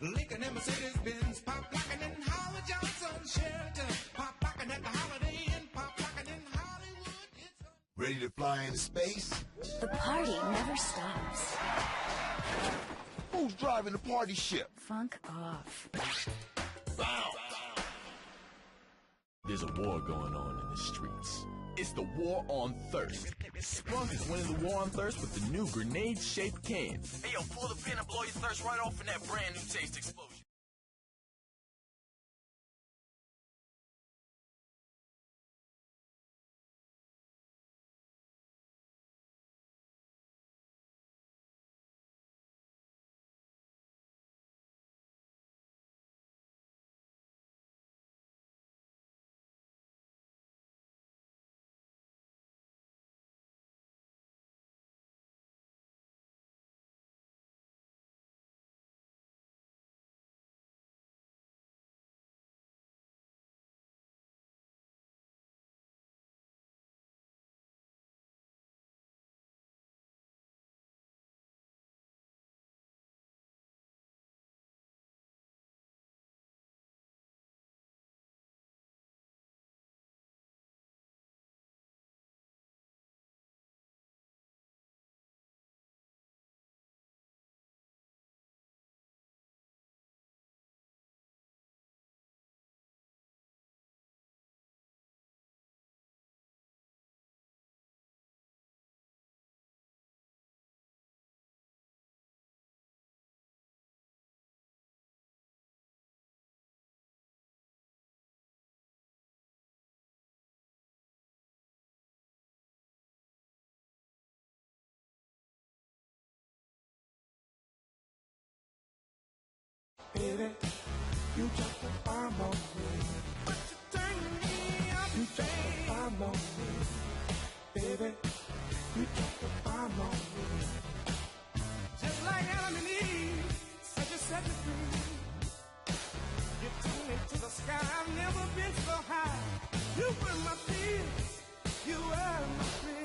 Lincoln and Mercedes Benz, pop locking in Howard Johnson Sheraton, pop locking at the Holiday Inn, pop locking in Hollywood. Ready to fly into space? The party never stops. Who's driving the party ship? Funk off. Bow. There's a war going on in the streets. It's the war on thirst. Splunk is winning the war on thirst with the new grenade-shaped cans. Hey, yo, pull the pin and blow your thirst right off in that brand new Taste Explosion. Baby, you just a bomb on me. But you turn me up, you just a bomb on me. Baby, you just a bomb on me. Just like Adam and Eve, such a set me free. You took me to the sky, I've never been so high. You were my peace, you were my friend.